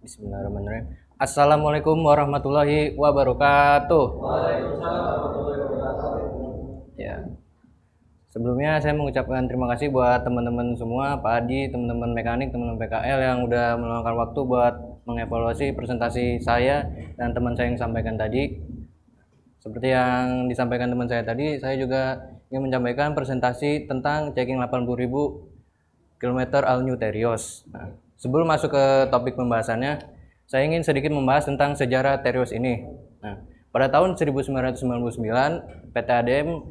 Bismillahirrahmanirrahim. Assalamualaikum warahmatullahi wabarakatuh. Ya, sebelumnya saya mengucapkan terima kasih buat teman-teman semua, Pak Adi, teman-teman mekanik, teman-teman PKL yang udah meluangkan waktu buat mengevaluasi presentasi saya dan teman saya yang sampaikan tadi. Seperti yang disampaikan teman saya tadi, saya juga ingin menyampaikan presentasi tentang checking 80.000 km Al New Terios. Nah, sebelum masuk ke topik pembahasannya, saya ingin sedikit membahas tentang sejarah Terios ini. Nah, pada tahun 1999, PT ADM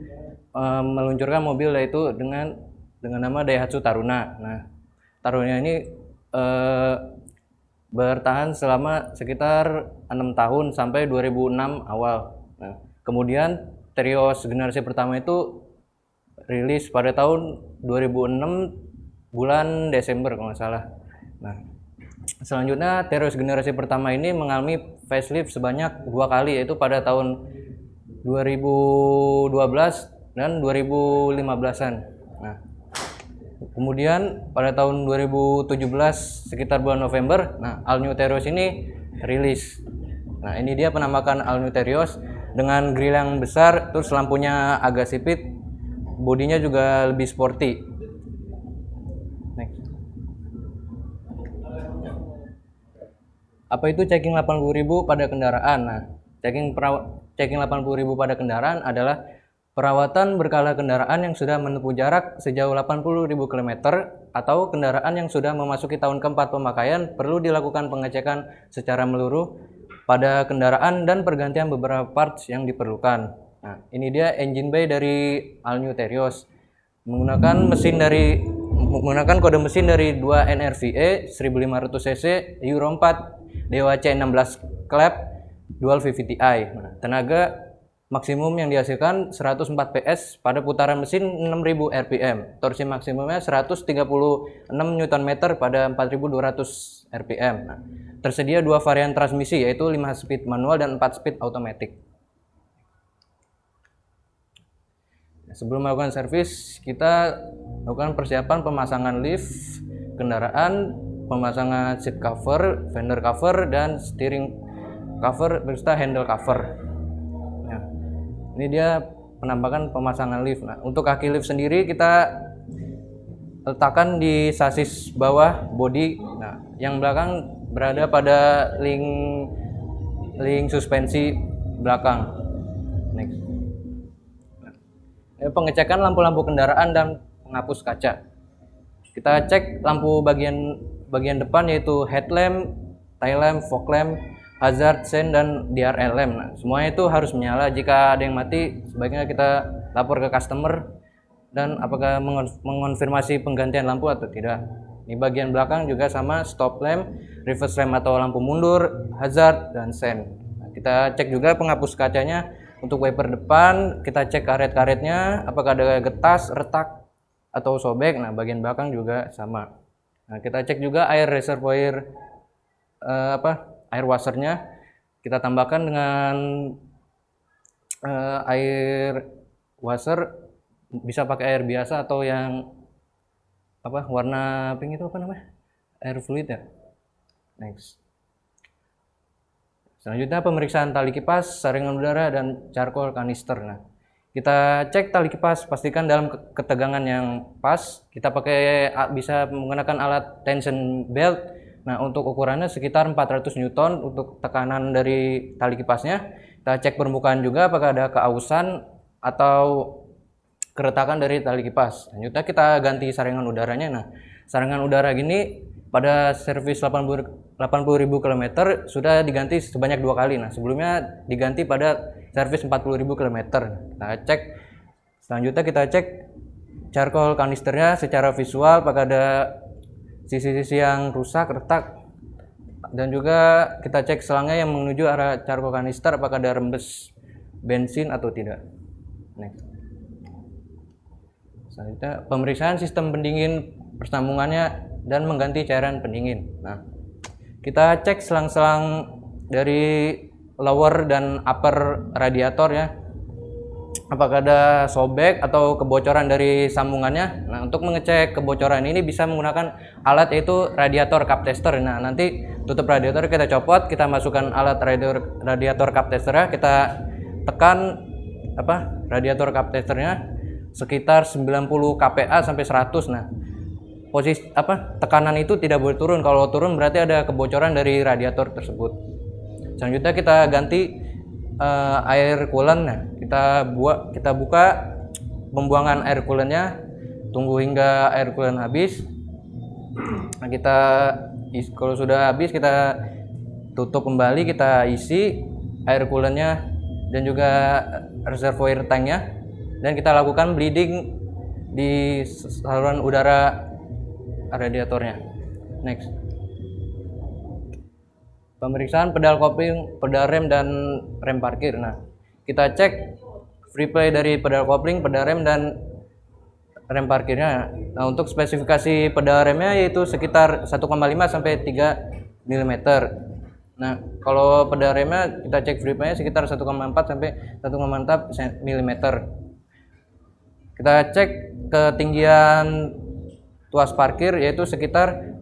meluncurkan mobil yaitu dengan nama Daihatsu Taruna. Nah, Taruna ini bertahan selama sekitar 6 tahun sampai 2006 awal. Nah, kemudian Terios generasi pertama itu rilis pada tahun 2006 bulan Desember kalau nggak salah. Nah, selanjutnya Terios generasi pertama ini mengalami facelift sebanyak 2 kali, yaitu pada tahun 2012 dan 2015-an. Nah, kemudian pada tahun 2017 sekitar bulan November, Al New Terios ini rilis. Nah, ini dia penampakan Al New Terios dengan grill yang besar, terus lampunya agak sipit, bodinya juga lebih sporty. Next. Apa itu checking 80.000 pada kendaraan? Nah, checking 80.000 pada kendaraan adalah perawatan berkala kendaraan yang sudah menempuh jarak sejauh 80.000 km atau kendaraan yang sudah memasuki tahun keempat pemakaian perlu dilakukan pengecekan secara menyeluruh pada kendaraan dan pergantian beberapa parts yang diperlukan. Nah, ini dia engine bay dari Al New Terios. Menggunakan kode mesin dari 2 NRVE 1500 cc Euro 4 Dewa C16 Clap Dual VVTi. Nah, tenaga maksimum yang dihasilkan 104 PS pada putaran mesin 6000 rpm. Torsi maksimumnya 136 Nm pada 4200 rpm. Nah, tersedia 2 varian transmisi yaitu 5 speed manual dan 4 speed automatic. Sebelum melakukan servis, kita lakukan persiapan pemasangan lift kendaraan, pemasangan seat cover, fender cover, dan steering cover beserta handle cover. Nah, ini dia penampakan pemasangan lift. Nah, untuk kaki lift sendiri kita letakkan di sasis bawah bodi. Nah, yang belakang berada pada link suspensi belakang. Next. Pengecekan lampu-lampu kendaraan dan penghapus kaca. Kita cek lampu bagian depan yaitu headlamp, tail lamp, fog lamp, hazard, sen, dan DRL lamp. Nah, semuanya itu harus menyala. Jika ada yang mati, sebaiknya kita lapor ke customer dan apakah mengonfirmasi penggantian lampu atau tidak. Di bagian belakang juga sama, stop lamp, reverse lamp atau lampu mundur, hazard, dan sen. Nah, kita cek juga penghapus kacanya. Untuk wiper depan kita cek karet-karetnya apakah ada getas, retak, atau sobek. Nah, bagian belakang juga sama. Nah, kita cek juga air reservoir air washernya. Kita tambahkan dengan air washer, bisa pakai air biasa atau yang warna pink itu air fluid ya. Next. Selanjutnya pemeriksaan tali kipas, saringan udara, dan charcoal kanister. Nah, kita cek tali kipas, pastikan dalam ketegangan yang pas. Kita bisa menggunakan alat tension belt. Nah, untuk ukurannya sekitar 400 Newton untuk tekanan dari tali kipasnya. Kita cek permukaan juga apakah ada keausan atau keretakan dari tali kipas. Selanjutnya kita ganti saringan udaranya. Nah, saringan udara gini pada servis 80.000 km sudah diganti sebanyak 2 kali. Nah, sebelumnya diganti pada servis 40.000 km. Nah, selanjutnya kita cek charcoal kanisternya secara visual apakah ada sisi-sisi yang rusak, retak, dan juga kita cek selangnya yang menuju arah charcoal kanister apakah ada rembes bensin atau tidak. Next. Selanjutnya pemeriksaan sistem pendingin, persambungannya, dan mengganti cairan pendingin. Nah, kita cek selang-selang dari lower dan upper radiator ya. apakah ada sobek atau kebocoran dari sambungannya. Nah, untuk mengecek kebocoran ini bisa menggunakan alat yaitu radiator cup tester. Nah, nanti tutup radiator kita copot, kita masukkan alat radiator cup testernya, kita tekan radiator cup testernya sekitar 90 kPa sampai 100. Nah, posisi tekanan itu tidak boleh turun. Kalau turun berarti ada kebocoran dari radiator tersebut. Selanjutnya kita ganti air coolant. Nah, kita buka pembuangan air coolantnya, tunggu hingga air coolant habis. Nah, kalau sudah habis kita tutup kembali, kita isi air coolantnya dan juga reservoir tanknya, dan kita lakukan bleeding di saluran udara radiatornya. Next, pemeriksaan pedal kopling, pedal rem, dan rem parkir. Nah, kita cek free play dari pedal kopling, pedal rem, dan rem parkirnya. Nah, untuk spesifikasi pedal remnya yaitu sekitar 1,5 sampai 3 mm. Nah, kalau pedal remnya kita cek free play-nya sekitar 1,4 sampai 1,4 mm. Kita cek ketinggian tuas parkir yaitu sekitar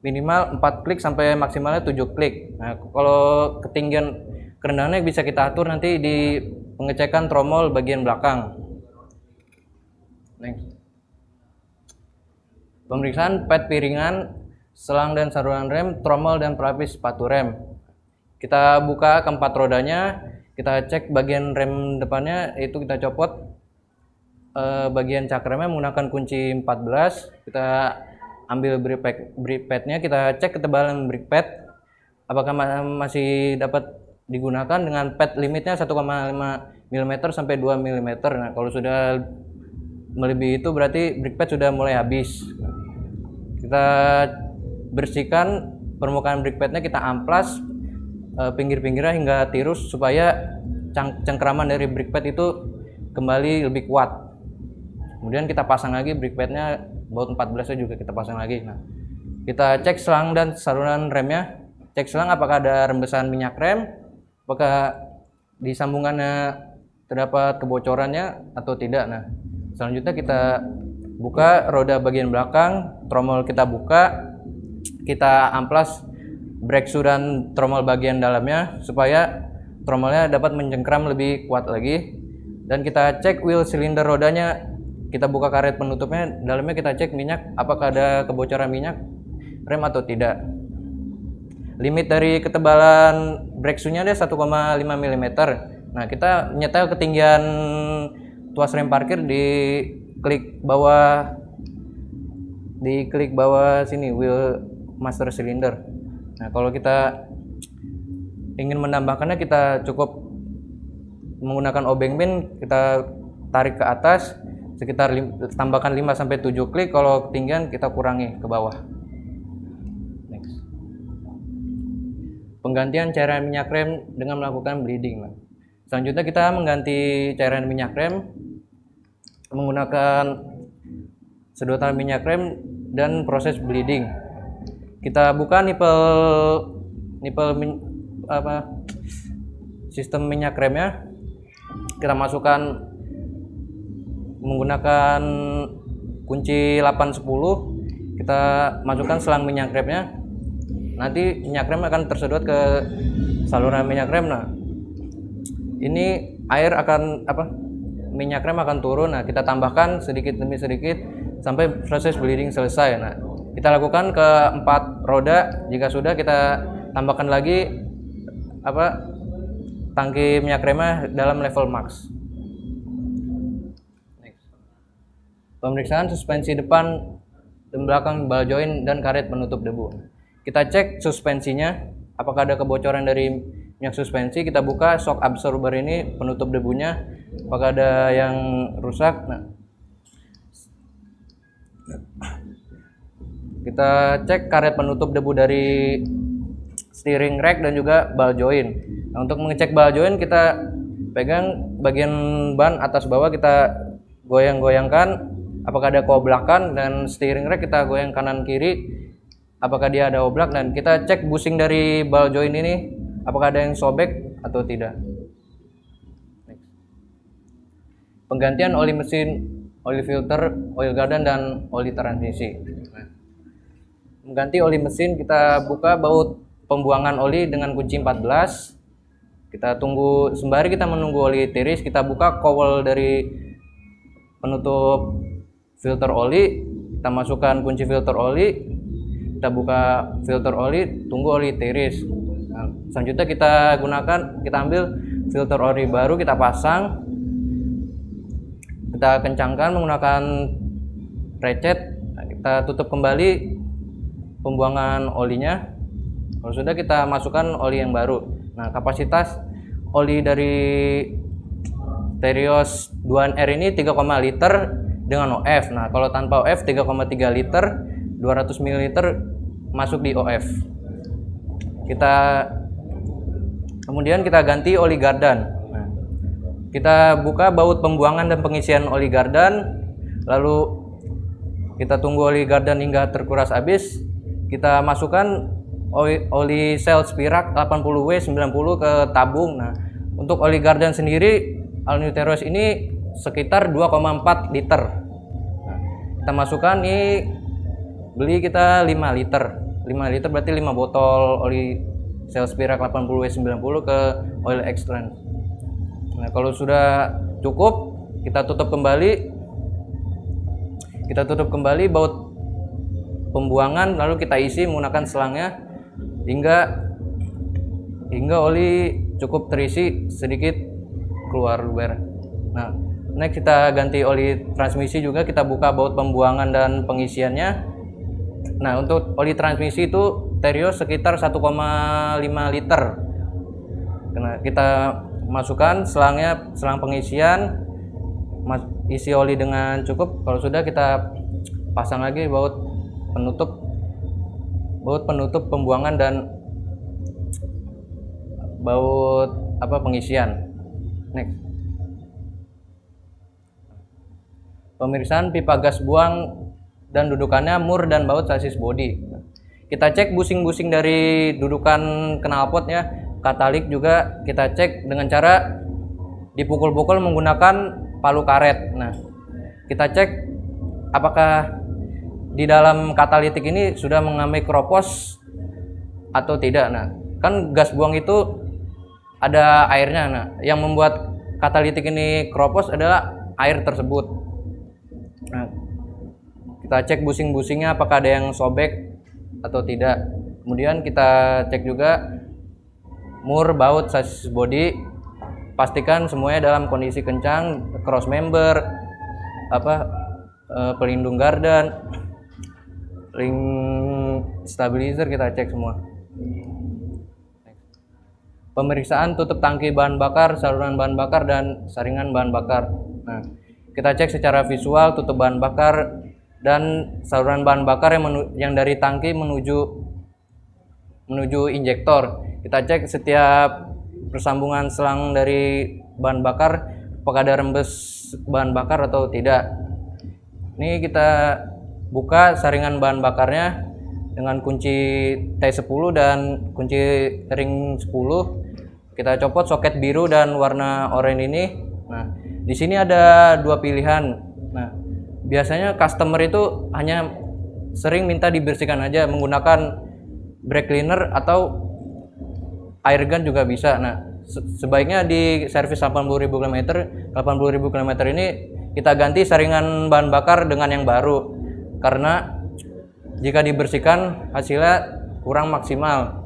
minimal 4 klik sampai maksimalnya 7 klik. Nah, kalau kerendahannya bisa kita atur nanti di pengecekan tromol bagian belakang. Next, pemeriksaan pad piringan, selang dan saluran rem, tromol, dan pelapis sepatu rem. Kita buka keempat rodanya, kita cek bagian rem depannya, yaitu kita copot bagian cakremnya menggunakan kunci 14. Kita ambil brake padnya, kita cek ketebalan brake pad apakah masih dapat digunakan dengan pad limitnya 1,5 mm sampai 2 mm. Nah, kalau sudah melebihi itu berarti brake pad sudah mulai habis. Kita bersihkan permukaan brake padnya, kita amplas pinggir-pinggirnya hingga tirus supaya cengkraman dari brake pad itu kembali lebih kuat. Kemudian kita pasang lagi brake padnya, baut 14 juga kita pasang lagi. Nah, kita cek selang dan saluran remnya. Cek selang apakah ada rembesan minyak rem, apakah di sambungannya terdapat kebocorannya atau tidak. Nah, selanjutnya kita buka roda bagian belakang, tromol kita buka, kita amplas brake shoe dan tromol bagian dalamnya supaya tromolnya dapat mencengkram lebih kuat lagi. Dan kita cek wheel silinder rodanya, kita buka karet penutupnya, dalamnya kita cek minyak apakah ada kebocoran minyak rem atau tidak. Limit dari ketebalan brake shoe-nya ada 1,5 mm. Nah, kita nyetel ketinggian tuas rem parkir di klik bawah sini, wheel master cylinder. Nah, kalau kita ingin menambahkannya, kita cukup menggunakan obeng pin, kita tarik ke atas sekitar tambahkan 5 sampai 7 klik, kalau ketinggian kita kurangi ke bawah. Next, penggantian cairan minyak rem dengan melakukan bleeding. Nah, selanjutnya kita mengganti cairan minyak rem menggunakan sedotan minyak rem dan proses bleeding. Kita buka sistem minyak remnya, kita masukkan menggunakan kunci 810, kita masukkan selang minyak remnya. Nanti minyak rem akan tersedot ke saluran minyak rem. Nah, ini minyak rem akan turun. Nah, kita tambahkan sedikit demi sedikit sampai proses bleeding selesai. Nah, kita lakukan ke 4 roda. Jika sudah, kita tambahkan lagi tangki minyak remnya dalam level max. Pemeriksaan suspensi depan dan belakang ball joint dan karet penutup debu. Kita cek suspensinya, apakah ada kebocoran dari minyak suspensi. Kita buka shock absorber ini, penutup debunya, apakah ada yang rusak. Nah, kita cek karet penutup debu dari steering rack dan juga ball joint. Nah, untuk mengecek ball joint, kita pegang bagian ban atas bawah, kita goyang-goyangkan apakah ada keoblakan, dan steering rack kita goyang kanan kiri apakah dia ada oblak, dan kita cek bushing dari ball joint ini apakah ada yang sobek atau tidak. penggantian oli mesin, oli filter, oil gardan, dan oli transmisi. Mengganti oli mesin, kita buka baut pembuangan oli dengan kunci 14. Kita tunggu, sembari kita menunggu oli tiris, kita buka kowel dari penutup filter oli, kita masukkan kunci filter oli, kita buka filter oli, tunggu oli tiris. Nah, selanjutnya kita ambil filter oli baru, kita pasang, kita kencangkan menggunakan ratchet. Nah, kita tutup kembali pembuangan olinya. Kalau sudah, kita masukkan oli yang baru. Nah, kapasitas oli dari Terios 2R ini 3, liter dengan OF. Nah, kalau tanpa OF 3,3 liter, 200 ml masuk di OF. Kemudian kita ganti oli gardan. Nah, kita buka baut pembuangan dan pengisian oli gardan, lalu kita tunggu oli gardan hingga terkuras habis. Kita masukkan oli sel Spirak 80W 90 ke tabung. Nah, untuk oli gardan sendiri All New Terios ini sekitar 2,4 liter. Nah, kita masukkan, ini beli kita 5 liter. 5 liter berarti 5 botol oli sel Spirak 80W 90 ke oil extract. Nah, kalau sudah cukup, kita tutup kembali. Baut pembuangan, lalu kita isi menggunakan selangnya hingga oli cukup terisi, sedikit keluar luber. Nah, next kita ganti oli transmisi juga, kita buka baut pembuangan dan pengisiannya. Nah, untuk oli transmisi itu Terios sekitar 1,5 liter. Nah, kita masukkan selang pengisian, isi oli dengan cukup. Kalau sudah, kita pasang lagi baut penutup pembuangan dan baut pengisian. Next, pemeriksaan pipa gas buang dan dudukannya, mur dan baut sasis bodi. Kita cek busing-busing dari dudukan knalpotnya, katalik juga kita cek dengan cara dipukul-pukul menggunakan palu karet. Nah, kita cek apakah di dalam katalitik ini sudah mengalami keropos atau tidak. Nah, kan gas buang itu ada airnya. Nah, yang membuat katalitik ini keropos adalah air tersebut. Nah, kita cek busing-busingnya apakah ada yang sobek atau tidak. Kemudian kita cek juga mur, baut, sasis bodi, pastikan semuanya dalam kondisi kencang, cross member, pelindung gardan, ring stabilizer kita cek semua. Pemeriksaan tutup tangki bahan bakar, saluran bahan bakar, dan saringan bahan bakar. Nah, kita cek secara visual tutup bahan bakar dan saluran bahan bakar yang dari tangki menuju injektor. Kita cek setiap persambungan selang dari bahan bakar apakah ada rembes bahan bakar atau tidak. Ini kita buka saringan bahan bakarnya dengan kunci T10 dan kunci ring 10. Kita copot soket biru dan warna oranye ini. Nah, di sini ada dua pilihan. Nah, biasanya customer itu hanya sering minta dibersihkan aja menggunakan brake cleaner atau air gun juga bisa. Nah, sebaiknya di servis 80.000 km ini kita ganti saringan bahan bakar dengan yang baru, karena jika dibersihkan hasilnya kurang maksimal.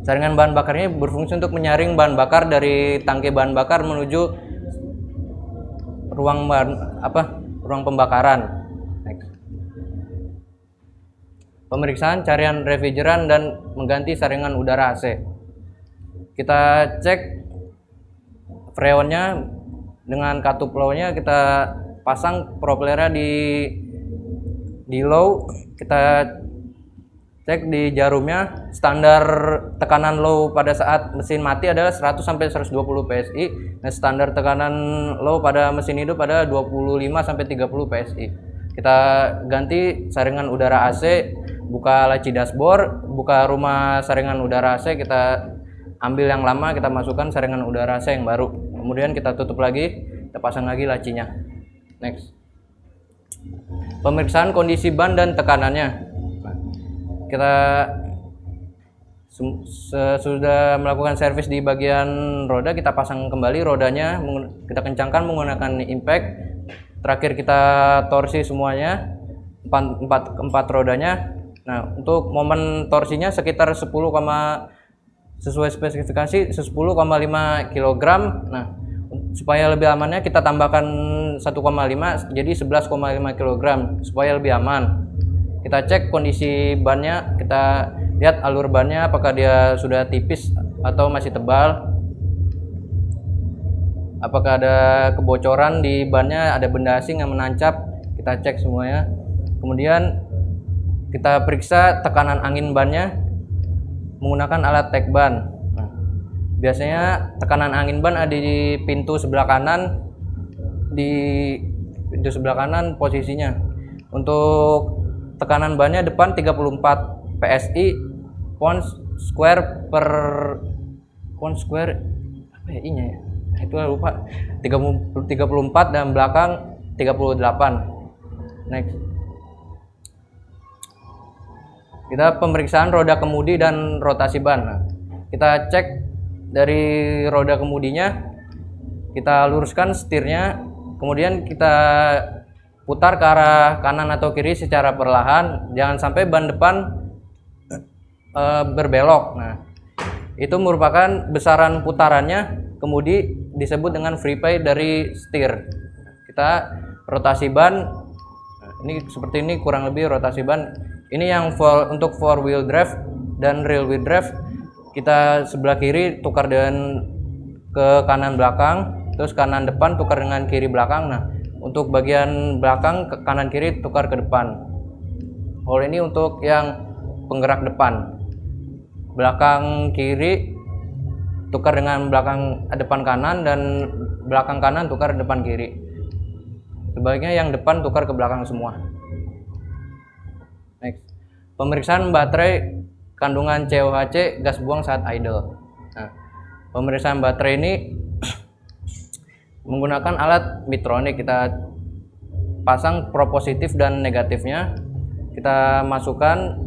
Saringan bahan bakar ini berfungsi untuk menyaring bahan bakar dari tangki bahan bakar menuju ruang pembakaran. Next. Pemeriksaan carian refrigeran dan mengganti saringan udara AC. Kita cek freonnya dengan katup low-nya, kita pasang propellernya di low. Kita cek di jarumnya, standar tekanan low pada saat mesin mati adalah 100 sampai 120 PSI. Nah, standar tekanan low pada mesin hidup pada 25 sampai 30 PSI. Kita ganti saringan udara AC, buka laci dashboard, buka rumah saringan udara AC, kita ambil yang lama, kita masukkan saringan udara AC yang baru. Kemudian kita tutup lagi, kita pasang lagi lacinya. Next, pemeriksaan kondisi ban dan tekanannya. Nah, kita sudah melakukan servis di bagian roda, kita pasang kembali rodanya, kita kencangkan menggunakan impact. Terakhir kita torsi semuanya, empat rodanya. Nah, untuk momen torsinya sekitar 10, sesuai spesifikasi 10,5 kg. Nah, supaya lebih amannya kita tambahkan 1,5 jadi 11,5 kg supaya lebih aman. Kita cek kondisi bannya, kita lihat alur bannya apakah dia sudah tipis atau masih tebal, apakah ada kebocoran di bannya, ada benda asing yang menancap, kita cek semuanya. Kemudian kita periksa tekanan angin bannya menggunakan alat tek ban. Nah, biasanya tekanan angin ban ada di pintu sebelah kanan, posisinya. Untuk tekanan bannya depan 34 PSI pound square apa ya I-nya ya? Itu lupa. 34 dan belakang 38. Next. Kita pemeriksaan roda kemudi dan rotasi ban. Nah, kita cek dari roda kemudinya, kita luruskan setirnya, kemudian kita putar ke arah kanan atau kiri secara perlahan, jangan sampai ban depan berbelok. Nah, itu merupakan besaran putarannya kemudi disebut dengan free pay dari setir. Kita rotasi ban, nah, ini seperti ini kurang lebih rotasi ban. Ini yang untuk 4 wheel drive dan rear wheel drive, kita sebelah kiri tukar dengan ke kanan belakang, terus kanan depan tukar dengan kiri belakang. Nah, untuk bagian belakang ke kanan kiri tukar ke depan. Kalau ini untuk yang penggerak depan, belakang kiri tukar dengan belakang depan kanan, dan belakang kanan tukar depan kiri. Sebaliknya yang depan tukar ke belakang semua. Next, pemeriksaan baterai kandungan COHC gas buang saat idle. Nah, pemeriksaan baterai ini menggunakan alat Midtronic. Kita pasang pro positif dan negatifnya, kita masukkan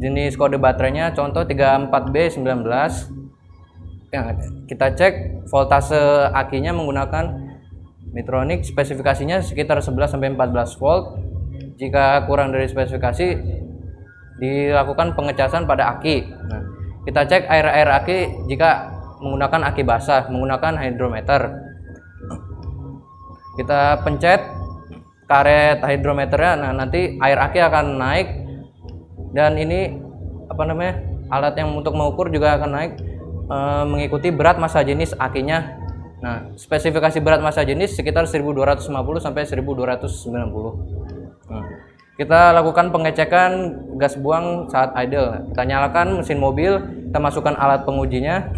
jenis kode baterainya, contoh 34B19. Ya, kita cek voltase akinya menggunakan Midtronic, spesifikasinya sekitar 11-14 volt. Jika kurang dari spesifikasi, dilakukan pengecasan pada aki. Nah, kita cek air aki jika menggunakan aki basah, menggunakan hydrometer. Kita pencet karet hydrometernya, nah nanti air aki akan naik, dan ini alat yang untuk mengukur juga akan naik mengikuti berat massa jenis akinya. Nah, spesifikasi berat massa jenis sekitar 1250 sampai 1290. Nah, kita lakukan pengecekan gas buang saat idle. Kita nyalakan mesin mobil, kita masukkan alat pengujinya,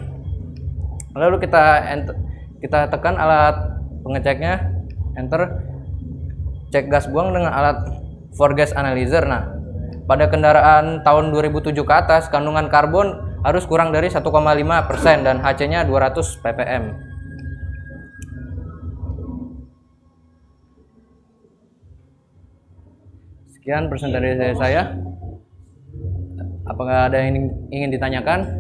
lalu kita tekan alat pengeceknya, enter, cek gas buang dengan alat for gas analyzer. Nah, pada kendaraan tahun 2007 ke atas, kandungan karbon harus kurang dari 1,5% dan HC-nya 200 ppm. Sekian presentasi dari saya. Apakah ada yang ingin ditanyakan?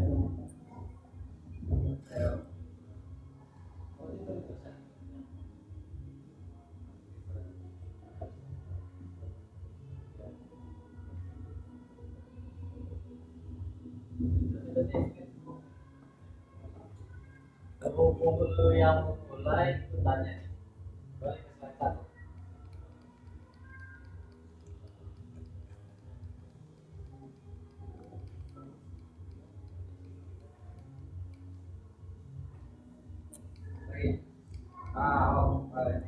Buku yang mulai bertanya. Balik ke slide 1.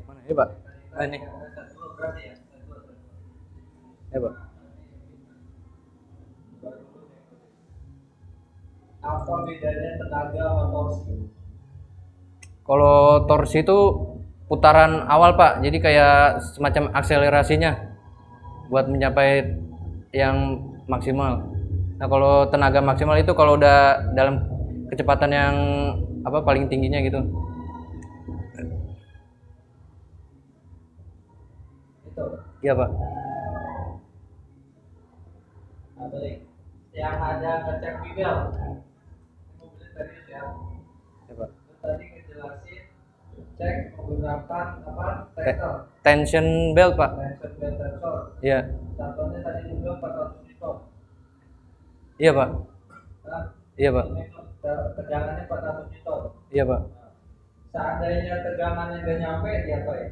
Mana ya, Pak? Ini. Ya, Pak. Apa bedanya tenaga sama torsi? Kalau torsi itu putaran awal, Pak. Jadi kayak semacam akselerasinya buat mencapai yang maksimal. Nah, kalau tenaga maksimal itu kalau udah dalam kecepatan yang paling tingginya gitu. Iya Pak. Nah, balik. Yang ada ngecek bibel. Mobil serius ya. Iya Pak. Itu tadi ngejelasin cek menggunakan apa? Te- Tester. tension belt Pak. Tension belt sensor. Iya. Contohnya tadi juga 400 Newton. Iya Pak. Nah, Iya Pak. ini tegangannya 400 Newton. Iya Pak. Seandainya tegangannya nggak nyampe, dia apa ya?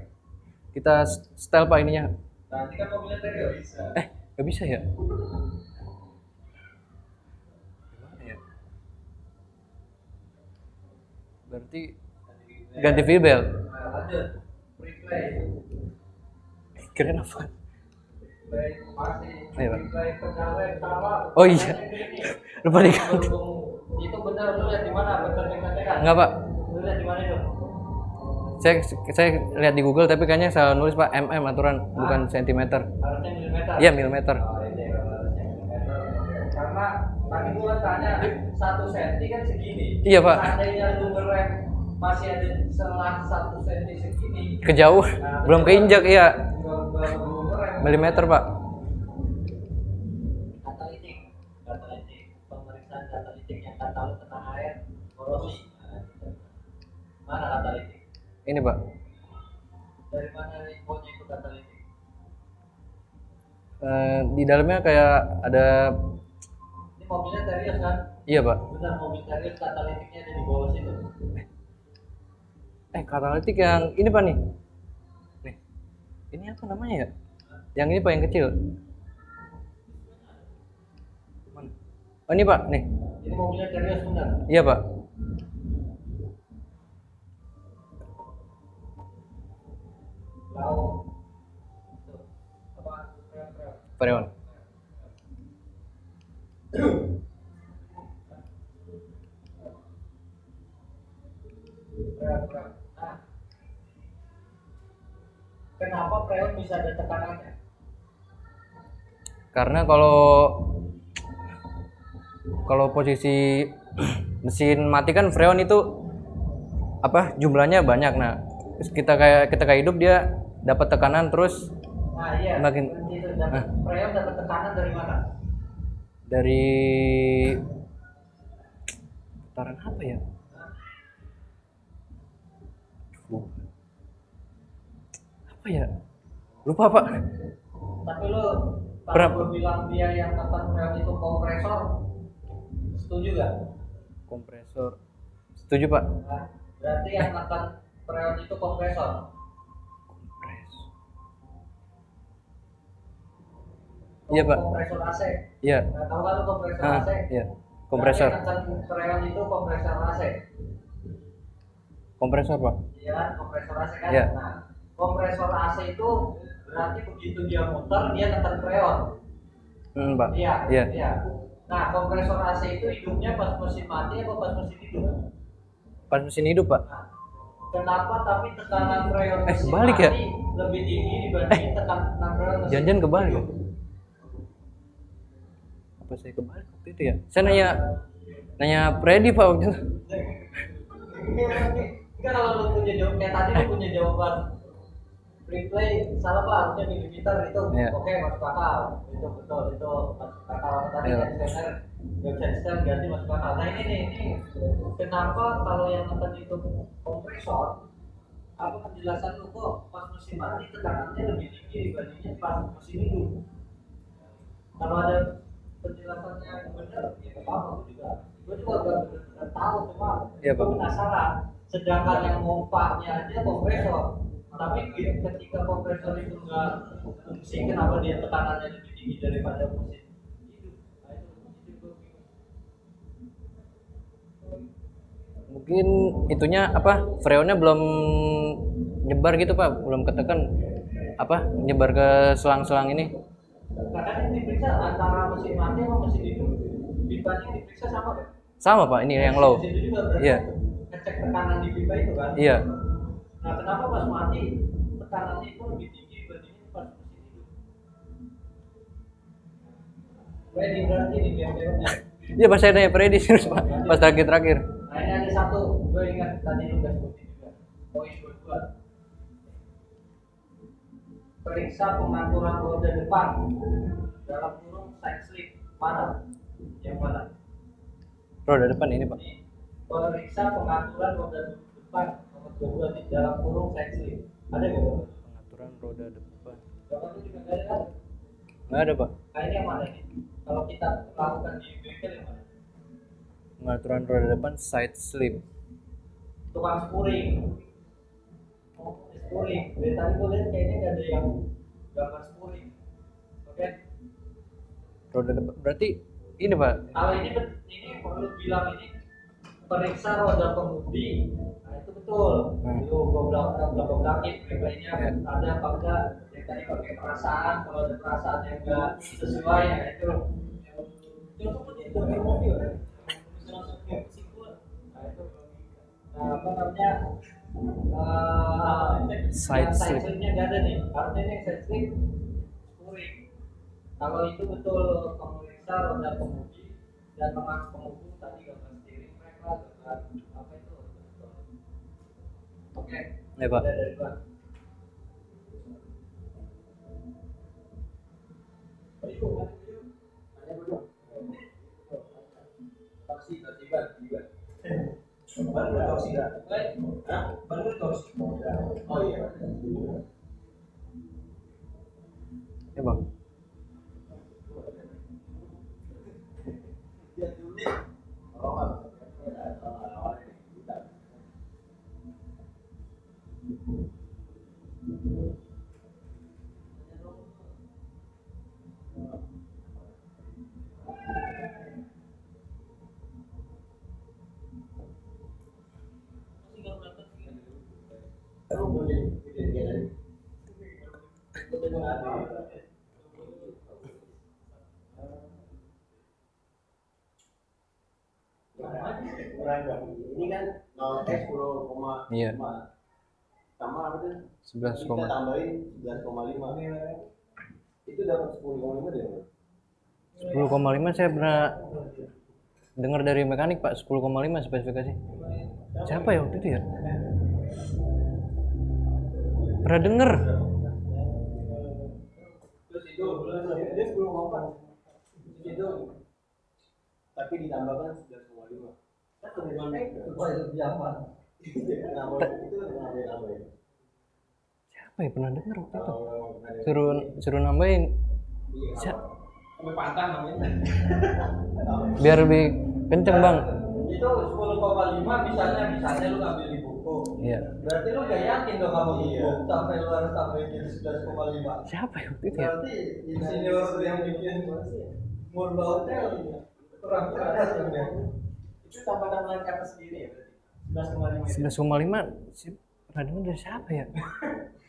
Kita setel Pak ininya. Nah, ini kan mobilnya serius. Bisa. Nggak bisa ya? Gimana ya? Berarti ganti wheel belt. Nah, lanjut. Replay. Keren apa? Replay masih. Ayo, Pak. Replay pedalnya salah. Oh iya. Lupa diganti. Itu benar, lu lihat di mana? Betul kan? Enggak Pak. Lu lihat di mana itu? Saya lihat di Google tapi kayaknya salah nulis Pak, mm aturan bukan sentimeter. Harusnya milimeter. Iya milimeter. Oh, ini harusnya milimeter. Karena tadi gua tanya 1 cm kan segini. Iya, Pak. Seandainya lu ngerem masih ada selang 1 cm segini. Kejauh, belum keinjak iya. Belum ngerem. Milimeter Pak. Katalitik, pemeriksaan katalitik yang kata lu kena air, korosi. Mana katalitik? Ini Pak. Dari mana infonya itu katalitik? Di dalamnya kayak ada. Ini mobilnya serius kan? Iya Pak. Benar, mobil serius katalitiknya ada di bawah situ. Katalitik yang ini Pak nih. Nih. Ini apa namanya ya? Yang ini Pak yang kecil. Mana? Oh ini Pak, nih. Ini mobilnya serius benar. Iya Pak. Lalu apa? Freon. Nah, kenapa freon bisa ada tekanannya? Karena kalau posisi mesin mati kan freon itu apa jumlahnya banyak. Nah, terus kita kayak hidup dia dapat tekanan terus Nah iya, makin itu dapat freon dapat tekanan dari mana? dari putaran apa ya? Apa ya? Lupa Pak. Tapi lo Berapa? kalau gue bilang dia yang tekan freon itu kompresor, setuju gak? Kompresor. Setuju Pak. Nah, berarti yang tekan freon itu kompresor. Iya Pak. Kompresor AC. Iya. Nah, tahu kan lo kompresor AC? Iya. Kompresor. Berarti yang tekan freon itu kompresor AC. Kompresor Pak. Iya kan, kompresor AC kan? Iya. Nah, kompresor AC itu berarti begitu dia muter dia tekan freon. Pak. Iya. Iya. Iya. Nah, kompresor AC itu hidupnya pas mesin mati atau pas mesin hidup? Pas mesin hidup Pak. Nah, kenapa tapi tekanan freon mesin kebalik ya? mati lebih tinggi dibanding tekanan freon mesin Jangan kebalik. hidup? Apa saya kebalik waktu itu ya? Saya nanya Freddy Pak waktu itu. Enggak, kalau lu punya jawaban kayak tadi lu punya jawaban replay salah Pak, harusnya milimeter itu. Iya. Oke, masuk akal. Itu betul, itu masuk akal. Tadi Iya. kan scanner nggak bisa di scan ganti masuk akal. Nah ini nih, ini kenapa kalau yang nonton itu kompresor, apa penjelasan lu kok pas mesin mati tekanannya lebih tinggi dibandingnya pas mesin hidup? Kalau ada penjelasan yang benar, ya nggak apa-apa. Gue juga nggak benar-benar tahu, cuma Iya, gue Pak. penasaran. Sedangkan yang mompanya aja kompresor, tapi ketika kompresor itu nggak fungsi, kenapa dia tekanannya lebih tinggi daripada mesin hidup? Nah, itu gue bingung. Mungkin itunya apa? Freonnya belum nyebar gitu Pak, belum ketekan apa? Nyebar ke selang-selang ini. Kadang yang diperiksa antara mesin mati sama mesin hidup, pipanya yang diperiksa sama kan? Sama Pak, ini yang low. Mesin itu juga berarti Iya. ngecek tekanan di pipa itu kan? Iya. Nah, kenapa pas mati tekanannya itu lebih tinggi dibandingin pas mesin hidup? Ready berarti di game-gamenya. Iya pas saya nanya Freddy terus Pak, pas terakhir. Nah, ini ada satu, gue ingat tadi lu udah sebutin juga. Poin buat gua. periksa pengaturan roda depan dalam kurung side slip mana? Yang mana? Roda depan ini Pak. Ini periksa pengaturan roda depan nomor 22 di dalam kurung side slip. Ada nggak? Pengaturan roda depan. Gambarnya juga nggak ada kan? Nggak ada Pak. Nah ini yang mana ini? Kalau kita lakukan di bengkel yang mana? Pengaturan roda depan side slip. Tukang spuring. Oh, spuring. Dari tadi gue lihat kayaknya nggak ada yang gambar spuring. Oke. Roda depan berarti ini Pak. Kalau ini perlu bilang ini periksa roda kemudi. Nah itu betul. Itu gue belakangin replaynya ada apa enggak. Yang tadi pakai perasaan. Kalau ada perasaan yang enggak sesuai ya itu. Itu pun itu mobil. Nah itu. Nah apa namanya? Side slip. Slipnya nggak ada nih. Artinya ini side slip spuring. Kalau itu betul pemeriksa roda kemudi dan penghubung tadi gambar steering rack lah, gambar apa itu. Oke. Ya Pak. Udah dari Pak. Taksi. Baru taksi dah. Baru taksi. Oh iya. Ya Bang. Ini kan 10,5 Iya. sama apa tuh? 11, Kita tambahin 11,5. Itu dapat 10,5 deh. 10,5 saya pernah dengar dari mekanik Pak, 10,5 spesifikasi. Siapa ya waktu itu ya? Pernah denger? Terus itu dia 10,4. Itu tapi ditambahkan 11,5. Supaya lebih aman. Kenapa itu nambahin? Siapa ya pernah denger waktu itu? Suruh nambahin. Sampai pantang namanya. Biar lebih kenceng Bang. Itu 10,5 misalnya lu ngambil di buku. Iya. Berarti lu gak yakin dong kamu sampai lu harus tambahin jadi 11,5. Siapa ya waktu itu ya? Berarti insinyur yang bikin murba hotel kurang keras dong ya. Itu tambahkan lain kata sendiri ya berarti 11,5 11,5 pernah denger dari siapa ya?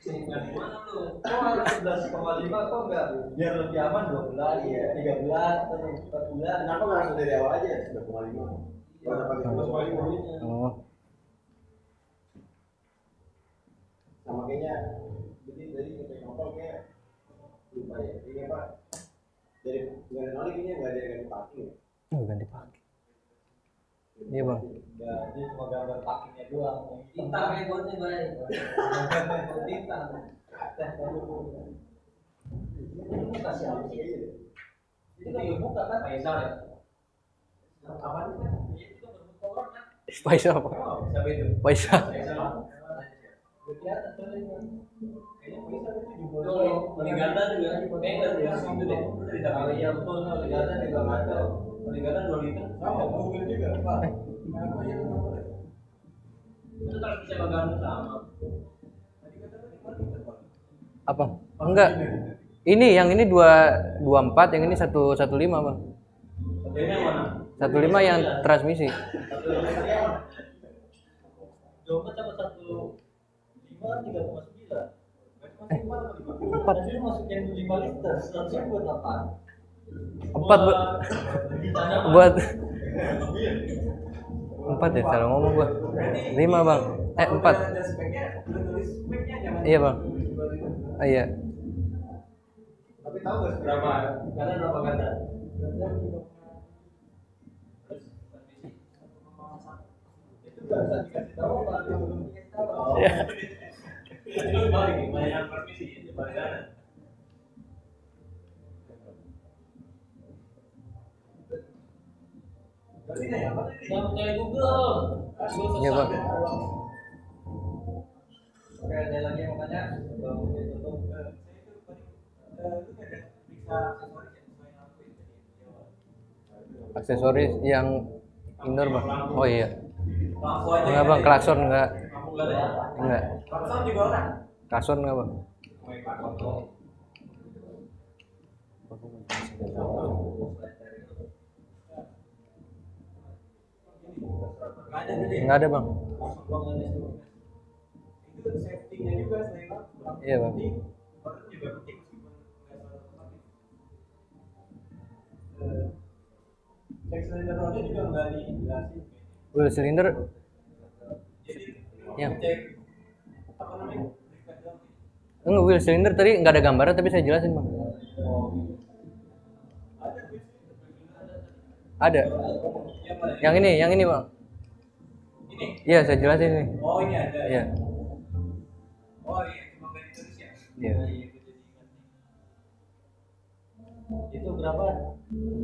Gimana lu? Kok harus 11,5 kok enggak? Biar lebih aman 12, 13 atau 4 bulan. Kenapa nggak langsung dari awal aja 11,5? Nggak usah pakai 11,5. Oh, Sama kayaknya jadi kita nongkrong kayak lupa ya. Ini apa? Dari nggak ada nolih ini nggak ada yang parking. ganti pagi. Iya Bang. Jadi cuma gambar pakinya doang. Hitam ya bosnya baik. Hitam. Ini kasih apa sih? Itu kan berbuka kan Faisal ya? Apa itu? Itu berbuka orang kan? Faisal apa? Siapa itu? Faisal. Ligata juga, kayaknya nggak segitu deh. Kalau iya betul, Ligata juga nggak tahu. Ligata 2 liter. Sama mobil juga, Pak. Itu kalau bisa bagan sama. Apa? Enggak. Ini yang ini 224, yang ini 115 Bang. Ini yang mana? 15 yang transmisi. 24 sama 15 kan 3,9. 4. Jadi masukin 5 liter, 100 buat apa? 4 buat 4 ya, salah ngomong gua. 5 Bang. 4. Iya Bang. Ah, iya. Tapi tahu nggak Berapa? Karena berapa kata? Itu nggak usah dikasih tahu Pak. Iya. Itu balik, banyak permisi. Jangan percaya Google. Iya bang. Oke, ada lagi yang mau tanya? Sebelum ditutup. Aksesoris yang indoor bang. Oh iya. Langsung aja. Enggak bang, klakson enggak. Lampu nggak ada ya? Enggak. Klakson juga orang. Klakson enggak bang. Enggak ada bang. Itu safety-nya juga selain lampu Iya bang. penting, orang juga penting meskipun nggak selalu otomatis. Cek silinder rodnya juga nggak dijelasin. Wheel cylinder Jadi ya. cek apa namanya? Berikat doang. Enggak, wheel cylinder tadi enggak ada gambarnya tapi saya jelasin bang. Ada bis. Ada. Yang mana? Yang ini bang. Ini. Iya saya jelasin nih. Oh ini ada. Iya. Oh iya cuma dari Indonesia. Iya. Oh, iya, gue jadi ingat nih. Itu berapa?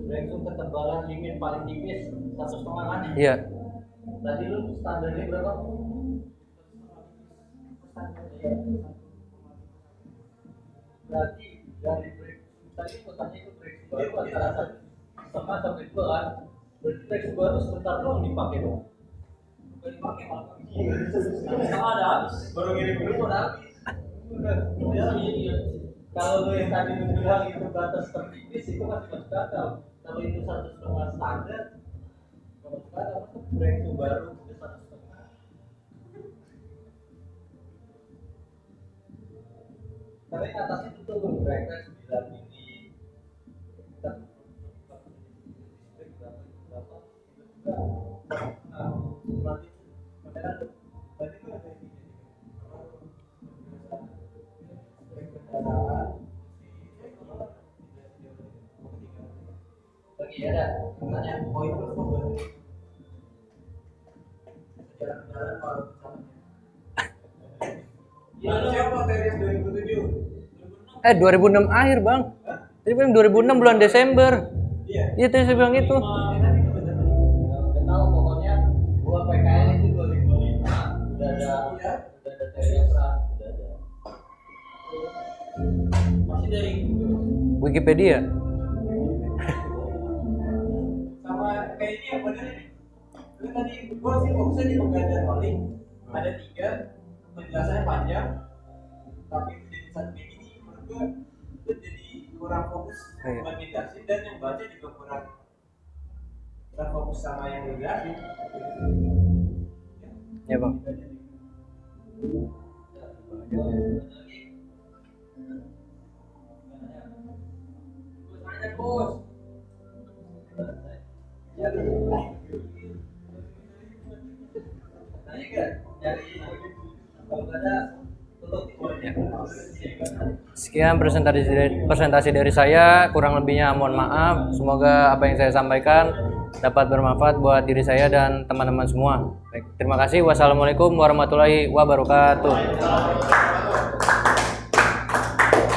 Langsung ketebalan limit paling tipis 1,5 kan? Iya. Tadi lu standarnya berapa? Berarti dari break tadi kotanya itu break baru antara 1,5 sampai 2 kan? Berarti break baru sebentar doang dipakai dong. Bukan dipakai malah. Sama ada habis. Baru ngirim dulu Udah habis. Udah iya. Kalau lu yang tadi lu bilang itu batas tertipis itu masih masuk akal. Kalau itu 1,5 standar, kalau sekarang itu break baru udah 1,5. Tapi atasnya itu tuh mereka 9 mili. Kita berapa? Nah, berarti padahal berarti itu ada ini. Lagi ada tanya poin plus berarti. Jalan-jalan baru sama. Ya, siapa Teres 2007? 2006 akhir bang. Tadi bilang 2006 bulan Desember. Iya. Iya tadi saya bilang itu. Udah tahu pokoknya gua PKL itu 2005 udah ada Teresa udah ada. Masih dari Wikipedia. Sama kayak ini yang bener ini. Lu tadi gua sih fokusnya di penggantian oli. Ada 3, penjelasannya panjang. Tapi itu jadi satu kayak gini menurut gua itu jadi kurang fokus Iya. buat ngejelasin dan yang baca juga kurang fokus sama yang dijelasin. Ya bang. bos. Sekian presentasi dari saya, kurang lebihnya mohon maaf. Semoga apa yang saya sampaikan dapat bermanfaat buat diri saya dan teman-teman semua. Baik, terima kasih. Wassalamualaikum warahmatullahi wabarakatuh.